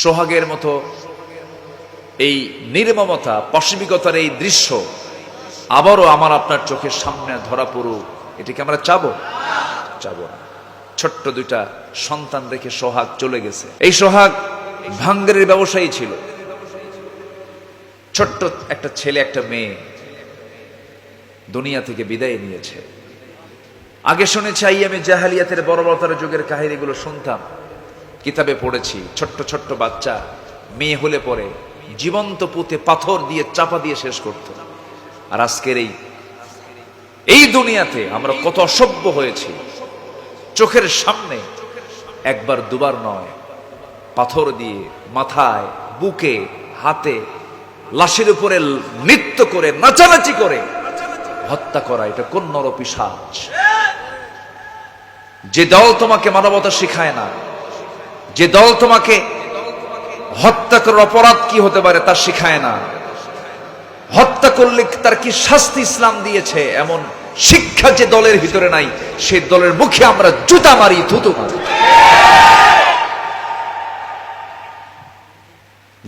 সোহাগের মতো এই নির্মমতা, পাশবিকতার এই দৃশ্য আবারও আমার আপনার চোখের সামনে ধরা পড়ুক, এটাকে আমরা চাবো? চাবো না। ছোট্ট দুইটা সন্তান রেখে সোহাগ চলে গেছে। এই সোহাগ ভাঙ্গারের ব্যবসায়ী ছিল। ছোট্ট একটা ছেলে একটা মেয়ে দুনিয়া থেকে বিদায় নিয়েছে। আগে শুনেছি আইয়ামে জাহালিয়াতের বর্বরতার যুগের কাহিনীগুলো শুনতাম, কিতাবে পড়েছি। ছোট্ট ছোট্ট বাচ্চা মেয়ে হলে পরে জীবন্ত পুঁতে পাথর দিয়ে চাপা দিয়ে শেষ করত। আর আজকের এই দুনিয়াতে আমরা কত অসভ্য হয়েছি, চোখের সামনে একবার দুবার নয়, পাথর দিয়ে মাথায়, বুকে, হাতে, লাশের উপরে নৃত্য করে নাচানাচি করে হত্যা করা, এটা কোন নরপিশাচ? যে দল তোমাকে মানবতা শিখায় না, যে দল তোমাকে হত্যা করার অপরাধ কি হতে পারে তা শিখায় না, হত্যা করলে তার কি শাস্তি ইসলাম দিয়েছে এমন শিক্ষা যে দলের ভিতরে নাই, সেই দলের মুখে আমরা জুতা মারি, থুতু মারি।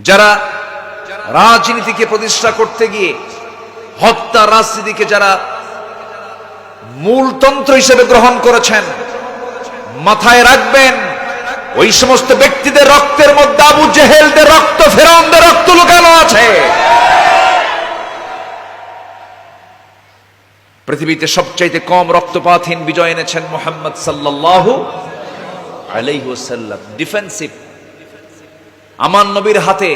যারা রাজনীতিকে প্রতিষ্ঠা করতে গিয়ে হত্যা রাজনীতিকে যারা মূলতন্ত্র হিসেবে গ্রহণ করেছেন, মাথায় রাখবেন ওই সমস্ত ব্যক্তিদের রক্তের মধ্যে আবু জেহেলদের রক্ত, ফেরাউনদের রক্ত লুকানো আছে। পৃথিবীতে সবচাইতে কম রক্তপাতহীন বিজয় এনেছেন মুহাম্মদ সাল্লাল্লাহু আলাইহি ওয়াসাল্লাম। ডিফেন্সিভ, আমার নবীর হাতে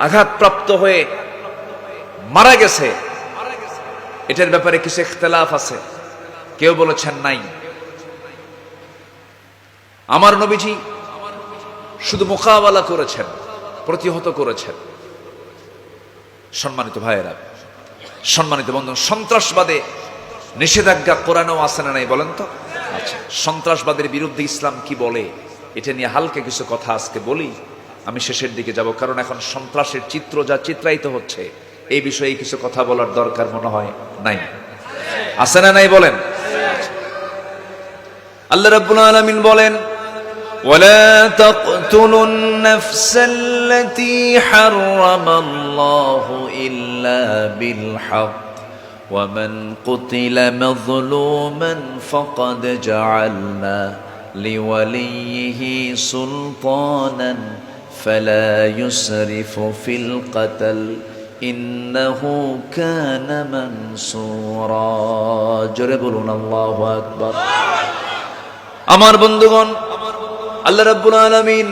আঘাতপ্রাপ্ত হয়ে মারা গেছে, এটার ব্যাপারে কিছু ইখতিলাফ আছে। কেউ বলেছেন নাই। আমার নবীজি শুধু মোকাবেলা করেছেন, প্রতিহত করেছেন। সম্মানিত ভাইয়েরা, সম্মানিত বন্ধু, সন্ত্রাসবাদে নিষেধাজ্ঞা কোরআনেও আছে না নাই বলেন তো? আচ্ছা, সন্ত্রাসবাদের বিরুদ্ধে ইসলাম কি বলে এটা নিয়ে হালকা কিছু কথা আজকে বলি। আমি শেষের দিকে যাব, কারণ এখন সন্ত্রাসের চিত্র যা চিত্রায়িত হচ্ছে, এই বিষয়ে কিছু কথা বলার দরকার মনে হয় নাই। আছে না নাই বলেন? আল্লাহ রাব্বুল আলামিন বলেন, ولا تقتلوا النفس التي حرم الله إلا بالحق ومن قتل مظلوما فقد جعلنا لوليه سلطانا فلا يسرف في القتل إنه كان منصورا جربون الله أكبر আমার বন্ধুগণ, আল্লাহ রাব্বুল আলামিন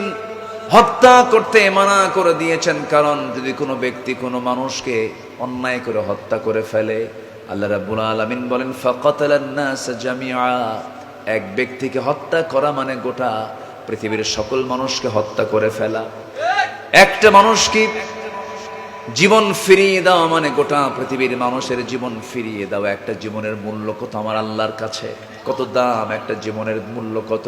হত্যা করতে মানা করে দিয়েছেন। কারণ যদি কোনো ব্যক্তি কোনো মানুষকে অন্যায় করে হত্যা করে ফেলে, আল্লাহ রাব্বুল আলামিন বলেন ফাকাতালান নাস জামিআ, এক ব্যক্তিকে হত্যা করা মানে গোটা পৃথিবীর সকল মানুষকে হত্যা করে ফেলা। একটা মানুষকে জীবন ফিরিয়ে দেওয়া মানে গোটা পৃথিবীর মানুষের জীবন ফিরিয়ে দেওয়া। একটা জীবনের মূল্য কত আমার আল্লাহর কাছে, কত দাম একটা জীবনের মূল্য কত।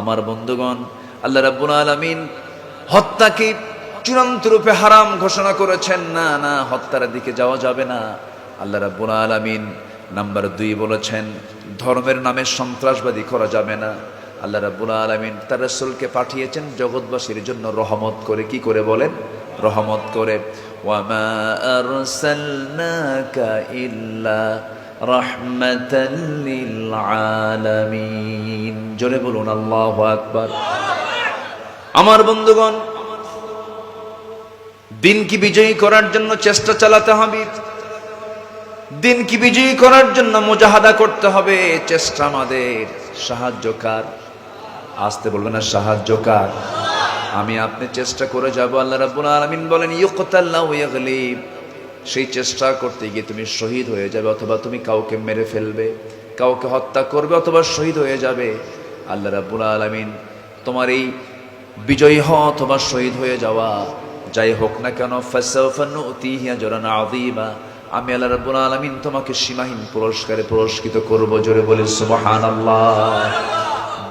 আমার বন্ধুগণ, আল্লাহ রাব্বুল আলামিন হত্যাকে চূড়ান্ত রূপে হারাম ঘোষণা করেছেন। না না, হত্যার দিকে যাওয়া যাবে না। আল্লাহ রাব্বুল আলামিন নাম্বার 2 বলেছেন, ধর্মের নামে সন্ত্রাসবাদী করা যাবে না। আল্লাহ রাব্বুল আলামিন তার রাসূলকে পাঠিয়েছেন জগৎবাসীর জন্য রহমত করে। কি করে বলেন? রহমত করে। ওয়ামা আরসালনাকা ইল্লা রাহমাতাল লিল আলামিন। জোরে বলুন আল্লাহু আকবার। আমার বন্ধুগণ, দিনকে বিজয়ী করার জন্য চেষ্টা চালাতে হবে, দিনকে বিজয়ী করার জন্য মুজাহাদা করতে হবে। চেষ্টা আমাদের। সাহায্যকার আসতে বলবে না, সাহায্যকার আমি আপনি চেষ্টা করে যাব। আল্লাহ রাব্বুল আলামিন বলেন ইউকতাল্লা ওয়া ইয়াগলিব, সেই চেষ্টা করতে গিয়ে তুমি শহীদ হয়ে যাবে, অথবা তুমি কাউকে মেরে ফেলবে, কাউকে হত্যা করবে, অথবা শহীদ হয়ে যাবে। আল্লাহ রাব্বুল আলামিন তোমার এই বিজয়ী হওয়া অথবা শহীদ হয়ে যাওয়া যাই হোক না কেন, ফাসাউফা নুতিহি আজরান আযীমা, আমি আল্লাহ রাব্বুল আলামিন তোমাকে সীমাহীন পুরস্কারে পুরস্কৃত করব। জোরে বলি সুবহানাল্লাহ।